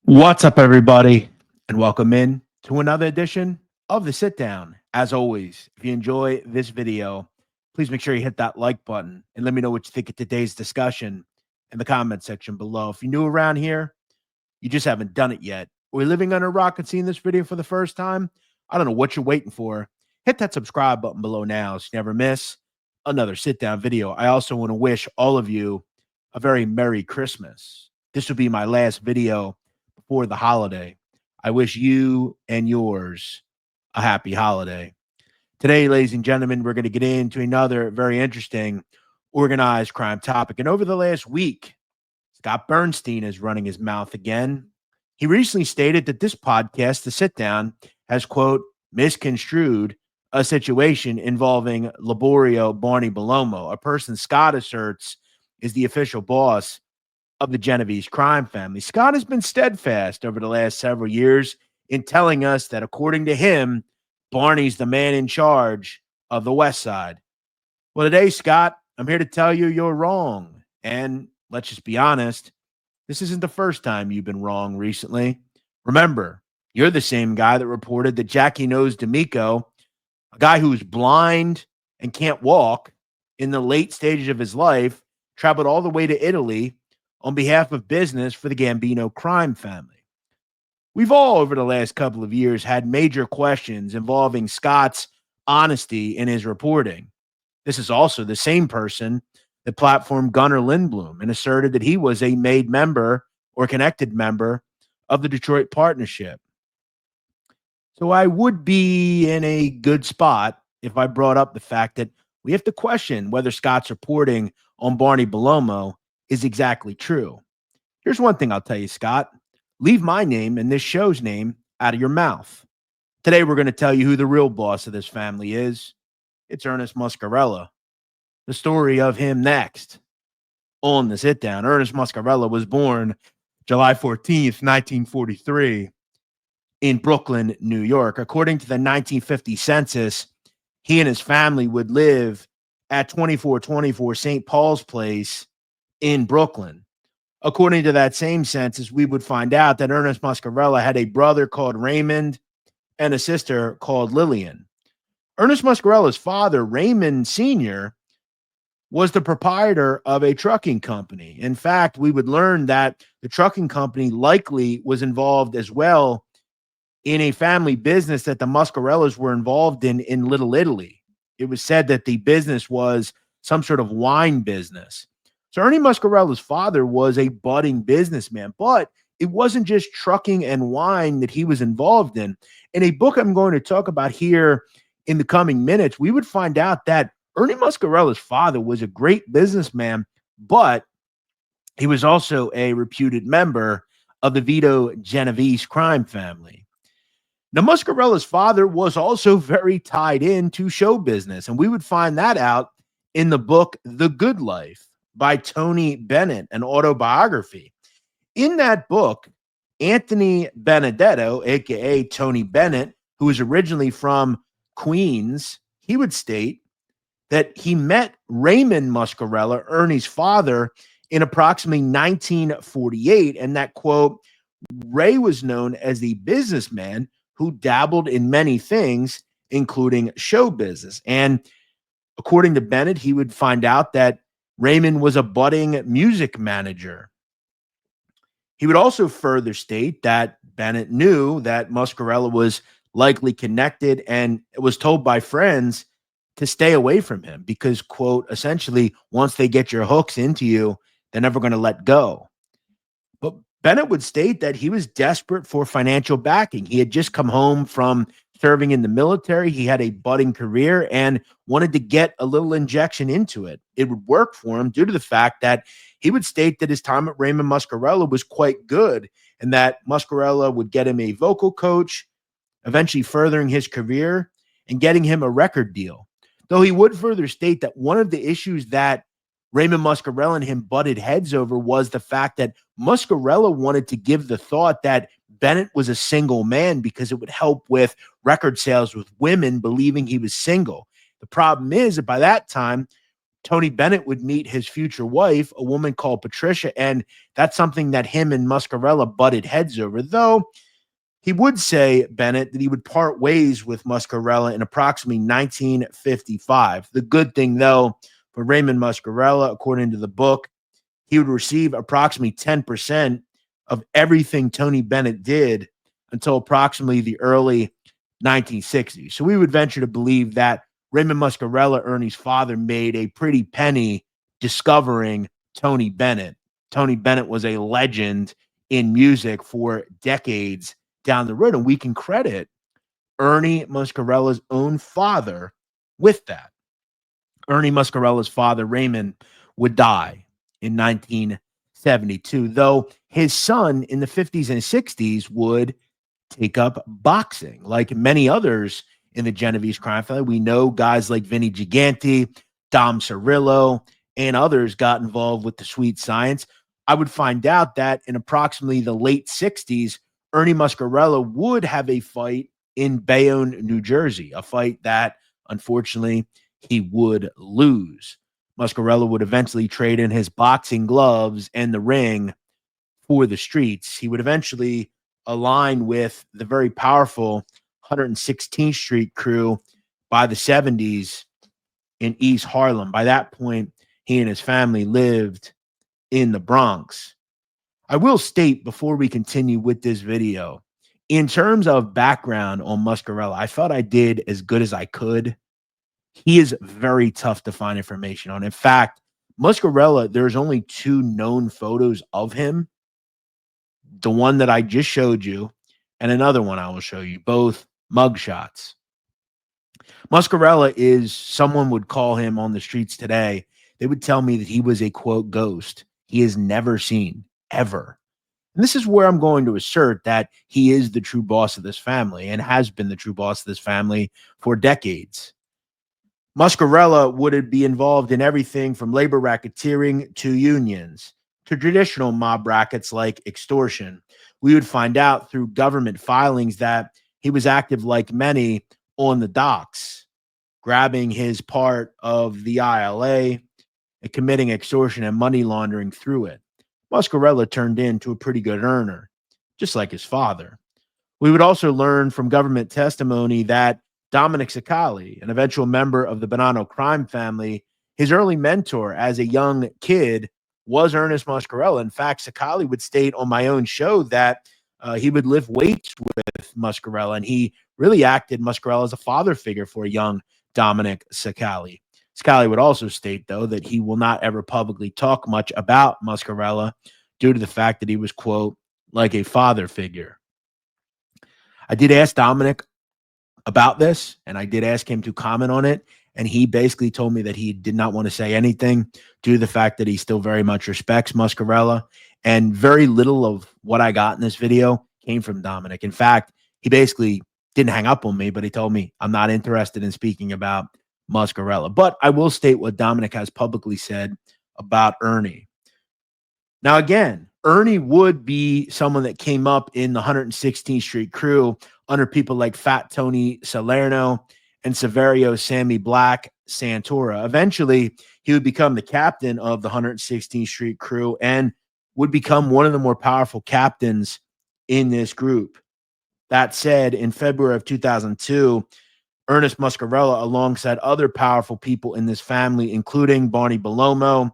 What's up, everybody, and welcome in to another edition of the Sit Down. As always, if you enjoy this video, please make sure you hit that like button and let me know what you think of today's discussion in the comment section below. If you're new around here, you just haven't done it yet, or you're living under a rock and seeing this video for the first time, I don't know what you're waiting for. Hit that subscribe button below now so you never miss another Sit Down video. I also want to wish all of you a very Merry Christmas. This will be my last video before the holiday. I wish you and yours a happy holiday. Today, ladies and gentlemen, we're going to get into another very interesting organized crime topic. And over the last week, Scott Bernstein is running his mouth again. He recently stated that this podcast, The Sit Down, has, quote, misconstrued a situation involving Laborio Barney Bellomo, a person Scott asserts is the official boss of the Genovese crime family. Scott has been steadfast over the last several years in telling us that, according to him, Barney's the man in charge of the West Side. Well, today, Scott, I'm here to tell you you're wrong. And let's just be honest, this isn't the first time you've been wrong recently. Remember, you're the same guy that reported that Jackie knows D'Amico, a guy who's blind and can't walk in the late stages of his life, traveled all the way to Italy on behalf of business for the Gambino crime family. We've all, over the last couple of years, had major questions involving Scott's honesty in his reporting. This is also the same person that platformed Gunnar Lindblom and asserted that he was a made member or connected member of the Detroit Partnership. So I would be in a good spot if I brought up the fact that we have to question whether Scott's reporting on Barney Bellomo is exactly true. Here's one thing I'll tell you, Scott. Leave my name and this show's name out of your mouth. Today, we're going to tell you who the real boss of this family is. It's Ernie Muscarella. The story of him next on the Sit Down. Ernie Muscarella was born July 14th, 1943 in Brooklyn, New York. According to the 1950 census, he and his family would live at 2424 St. Paul's Place in Brooklyn. According to that same census, we would find out that Ernie Muscarella had a brother called Raymond and a sister called Lillian. Ernie Muscarella's father, Raymond Sr., was the proprietor of a trucking company. In fact, we would learn that the trucking company likely was involved as well in a family business that the Muscarellas were involved in Little Italy. It was said that the business was some sort of wine business. So Ernie Muscarella's father was a budding businessman, but it wasn't just trucking and wine that he was involved in. In a book I'm going to talk about here in the coming minutes, we would find out that Ernie Muscarella's father was a great businessman, but he was also a reputed member of the Vito Genovese crime family. Now, Muscarella's father was also very tied into show business, and we would find that out in the book The Good Life by Tony Bennett, an autobiography. In that book, Anthony Benedetto, a.k.a. Tony Bennett, who was originally from Queens, he would state that he met Raymond Muscarella, Ernie's father, in approximately 1948, and that, quote, Ray was known as the businessman who dabbled in many things, including show business. And according to Bennett, he would find out that Raymond was a budding music manager. He would also further state that Bennett knew that Muscarella was likely connected and was told by friends to stay away from him because, quote, essentially, once they get your hooks into you, they're never going to let go. But Bennett would state that he was desperate for financial backing. He had just come home from serving in the military. He had a budding career and wanted to get a little injection into it. It would work for him due to the fact that he would state that his time at Raymond Muscarella was quite good and that Muscarella would get him a vocal coach, eventually furthering his career and getting him a record deal. Though he would further state that one of the issues that Raymond Muscarella and him butted heads over was the fact that Muscarella wanted to give the thought that Bennett was a single man because it would help with record sales with women believing he was single. The problem is that by that time, Tony Bennett would meet his future wife, a woman called Patricia, and that's something that him and Muscarella butted heads over, though he would say, Bennett, that he would part ways with Muscarella in approximately 1955. The good thing, though, for Raymond Muscarella, according to the book, he would receive approximately 10% of everything Tony Bennett did until approximately the early 1960s. So we would venture to believe that Raymond Muscarella, Ernie's father, made a pretty penny discovering Tony Bennett. Tony Bennett was a legend in music for decades down the road, and we can credit Ernie Muscarella's own father with that. Ernie Muscarella's father, Raymond, would die in 1972, though his son in the 50s and 60s would take up boxing. Like many others in the Genovese crime family, we know guys like Vinny Gigante, Dom Cirillo, and others got involved with the sweet science. I would find out that in approximately the late 60s, Ernie Muscarella would have a fight in Bayonne, New Jersey, a fight that, unfortunately, he would lose. Muscarella would eventually trade in his boxing gloves and the ring for the streets. He would eventually align with the very powerful 116th Street crew by the 70s in East Harlem. By that point, he and his family lived in the Bronx. I will state before we continue with this video, in terms of background on Muscarella, I felt I did as good as I could. He is very tough to find information on. In fact, Muscarella, there's only 2 known photos of him. The one that I just showed you and another one I will show you, both mugshots. Muscarella is, someone would call him on the streets today, they would tell me that he was a, quote, ghost. He is never seen, ever. And this is where I'm going to assert that he is the true boss of this family and has been the true boss of this family for decades. Muscarella would be involved in everything from labor racketeering to unions to traditional mob rackets like extortion. We would find out through government filings that he was active, like many, on the docks, grabbing his part of the ILA and committing extortion and money laundering through it. Muscarella turned into a pretty good earner, just like his father. We would also learn from government testimony that Dominic Cicale, an eventual member of the Bonanno crime family, his early mentor as a young kid was Ernest Muscarella. In fact, Cicale would state on my own show that he would lift weights with Muscarella, and he really acted Muscarella as a father figure for a young Dominic Cicale. Cicale would also state, though, that he will not ever publicly talk much about Muscarella due to the fact that he was, quote, like a father figure. I did ask Dominic about this, and I did ask him to comment on it, and he basically told me that he did not want to say anything due to the fact that he still very much respects Muscarella, and very little of what I got in this video came from Dominic. In fact, he basically didn't hang up on me, but he told me, I'm not interested in speaking about Muscarella. But I will state what Dominic has publicly said about Ernie. Now, again, Ernie would be someone that came up in the 116th Street crew under people like Fat Tony Salerno and Severio Sammy Black Santora. Eventually, he would become the captain of the 116th Street crew and would become one of the more powerful captains in this group. That said, in February of 2002, Ernest Muscarella, alongside other powerful people in this family, including Barney Bellomo,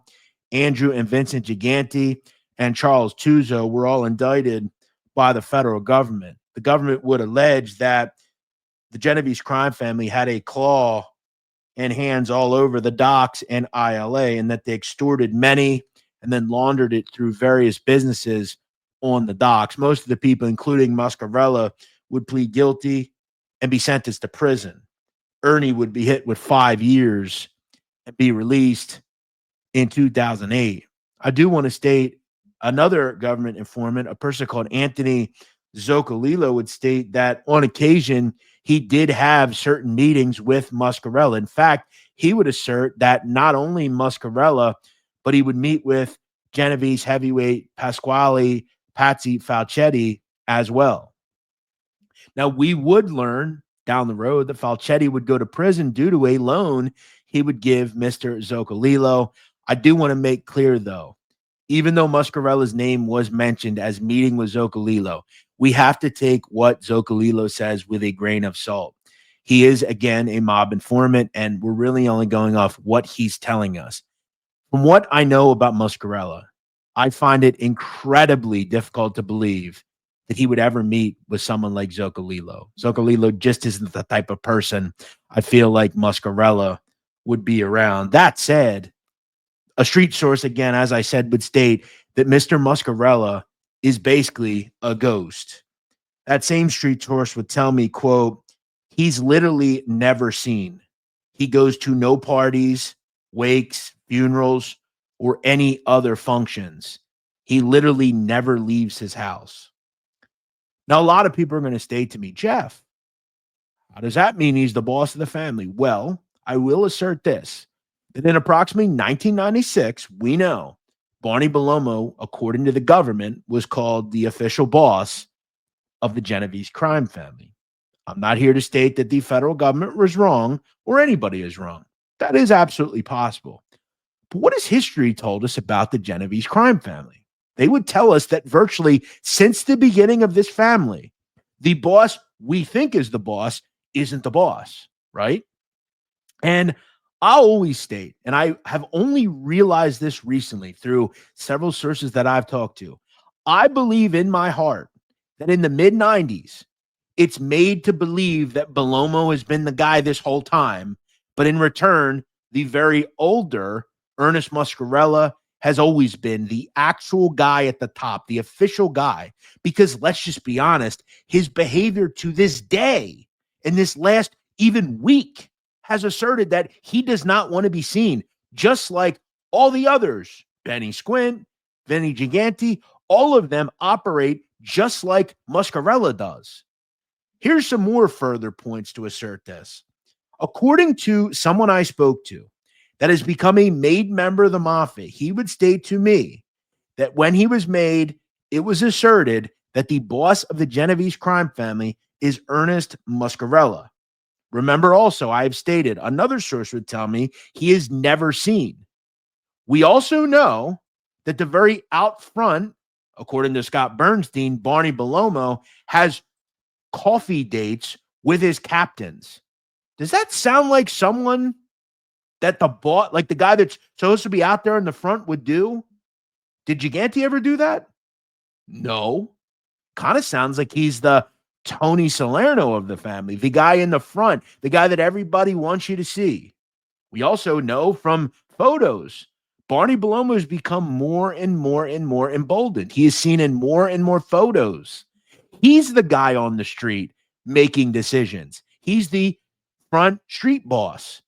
Andrew and Vincent Gigante, and Charles Tuzo, were all indicted by the federal government. The government would allege that the Genovese crime family had a claw and hands all over the docks and ILA, and that they extorted many and then laundered it through various businesses on the docks. Most of the people, including Muscarella, would plead guilty and be sentenced to prison. Ernie would be hit with 5 years and be released in 2008. I do want to state another government informant, a person called Anthony Zocolillo, would state that on occasion he did have certain meetings with Muscarella. In fact, he would assert that not only Muscarella, but he would meet with Genovese heavyweight Pasquale Patsy Falchetti as well. Now, we would learn down the road that Falchetti would go to prison due to a loan he would give Mr. Zocolillo. I do want to make clear, though, even though Muscarella's name was mentioned as meeting with Zocolillo, we have to take what Zocolillo says with a grain of salt. He is, again, a mob informant, and we're really only going off what he's telling us. From what I know about Muscarella, I find it incredibly difficult to believe that he would ever meet with someone like Zocolillo. Zocolillo just isn't the type of person I feel like Muscarella would be around. That said, a street source, again, as I said, would state that Mr. Muscarella is basically a ghost. That same street source would tell me, quote, he's literally never seen. He goes to no parties, wakes, funerals, or any other functions. He literally never leaves his house. Now, a lot of people are going to say to me, Jeff, how does that mean he's the boss of the family? Well, I will assert this, that in approximately 1996, we know Barney Bellomo, according to the government, was called the official boss of the Genovese crime family. I'm not here to state that the federal government was wrong or anybody is wrong. That is absolutely possible. But what has history told us about the Genovese crime family? They would tell us that virtually since the beginning of this family, the boss we think is the boss isn't the boss, right? And I'll always state, and I have only realized this recently through several sources that I've talked to, I believe in my heart that in the mid-90s, it's made to believe that Bellomo has been the guy this whole time, but in return, the very older Ernest Muscarella has always been the actual guy at the top, the official guy, because let's just be honest, his behavior to this day, in this last even week, has asserted that he does not want to be seen, just like all the others, Benny Squint, Vinny Gigante, all of them operate just like Muscarella does. Here's some more further points to assert this. According to someone I spoke to that has become a made member of the Mafia, he would state to me that when he was made, it was asserted that the boss of the Genovese crime family is Ernest Muscarella. Remember also, I have stated, another source would tell me he is never seen. We also know that the very out front, according to Scott Bernstein, Barney Bellomo has coffee dates with his captains. Does that sound like someone that the boss, like the guy that's supposed to be out there in the front, would do? Did Gigante ever do that? No. Kind of sounds like he's the Tony Salerno of the family, the guy in the front, the guy that everybody wants you to see. We also know from photos, Barney Bellomo has become more and more and more emboldened. He is seen in more and more photos. He's the guy on the street making decisions. He's the front street boss.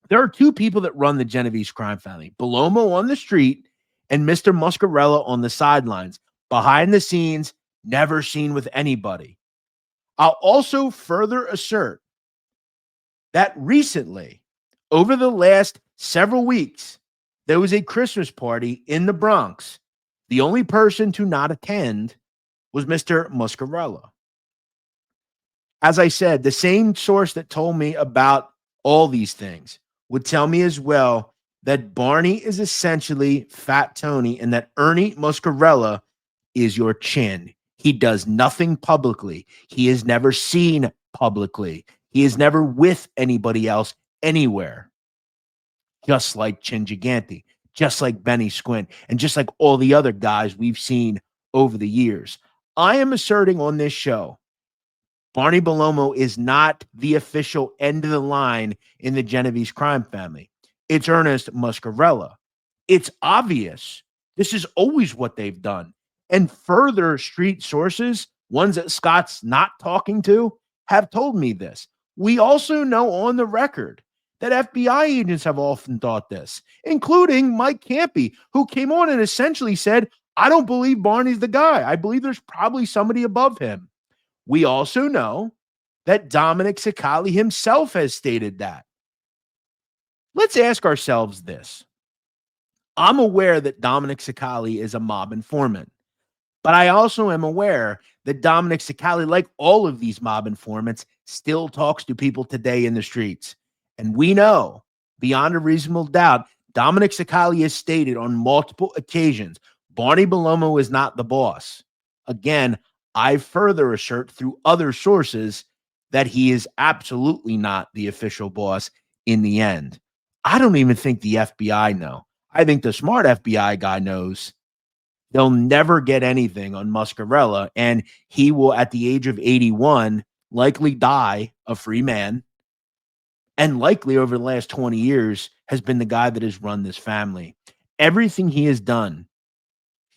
There are two people that run the Genovese crime family, Bellomo on the street and Mr. Muscarella on the sidelines, behind the scenes, never seen with anybody. I'll also further assert that recently, over the last several weeks, there was a Christmas party in the Bronx. The only person to not attend was Mr. Muscarella. As I said, the same source that told me about all these things would tell me as well that Barney is essentially Fat Tony and that Ernie Muscarella is your chin. He does nothing publicly. He is never seen publicly. He is never with anybody else anywhere. Just like Chin Gigante, just like Benny Squint, and just like all the other guys we've seen over the years. I am asserting on this show, Barney Bellomo is not the official end of the line in the Genovese crime family. It's Ernest Muscarella. It's obvious. This is always what they've done. And further street sources, ones that Scott's not talking to, have told me this. We also know on the record that FBI agents have often thought this, including Mike Campi, who came on and essentially said, I don't believe Barney's the guy. I believe there's probably somebody above him. We also know that Dominic Cicale himself has stated that. Let's ask ourselves this. I'm aware that Dominic Cicale is a mob informant, but I also am aware that Dominic Cicale, like all of these mob informants, still talks to people today in the streets. And we know beyond a reasonable doubt, Dominic Cicale has stated on multiple occasions, Barney Bellomo is not the boss. Again, I further assert through other sources that he is absolutely not the official boss in the end. I don't even think the FBI know. I think the smart FBI guy knows they'll never get anything on Muscarella, and he will, at the age of 81, likely die a free man, and likely over the last 20 years has been the guy that has run this family. Everything he has done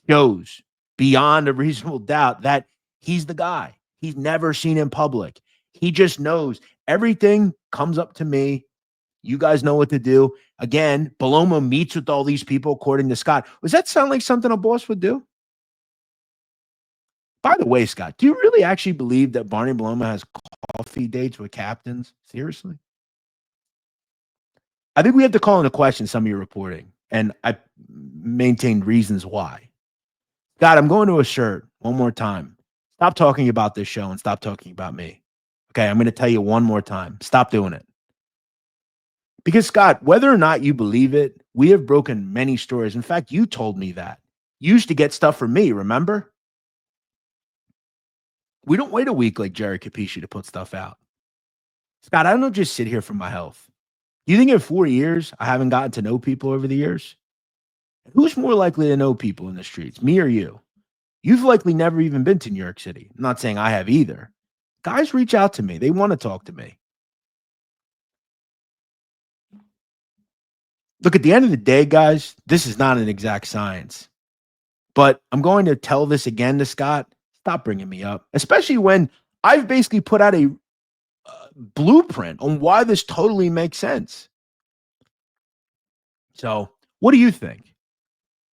shows beyond a reasonable doubt that he's the guy. He's never seen in public. He just knows everything comes up to me. You guys know what to do. Again, Bellomo meets with all these people, according to Scott. Does that sound like something a boss would do? By the way, Scott, do you really actually believe that Barney Bellomo has coffee dates with captains? Seriously? I think we have to call into question some of your reporting, and I maintained reasons why. God, I'm going to assert one more time. Stop talking about this show and stop talking about me. Okay, I'm going to tell you one more time. Stop doing it. Because, Scott, whether or not you believe it, we have broken many stories. In fact, you told me that. You used to get stuff from me, remember? We don't wait a week like Jerry Capisci to put stuff out. Scott, I don't just sit here for my health. You think in 4 years, I haven't gotten to know people over the years? Who's more likely to know people in the streets, me or you? You've likely never even been to New York City. I'm not saying I have either. Guys reach out to me. They want to talk to me. Look, at the end of the day, guys, this is not an exact science. But I'm going to tell this again to Scott. Stop bringing me up, especially when I've basically put out a blueprint on why this totally makes sense. So, what do you think?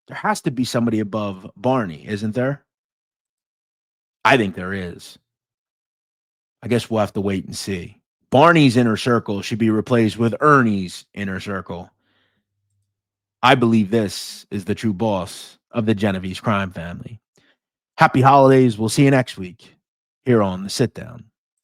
There has to be somebody above Barney, isn't there? I think there is. I guess we'll have to wait and see. Barney's inner circle should be replaced with Ernie's inner circle. I believe this is the true boss of the Genovese crime family. Happy holidays. We'll see you next week here on the Sit Down.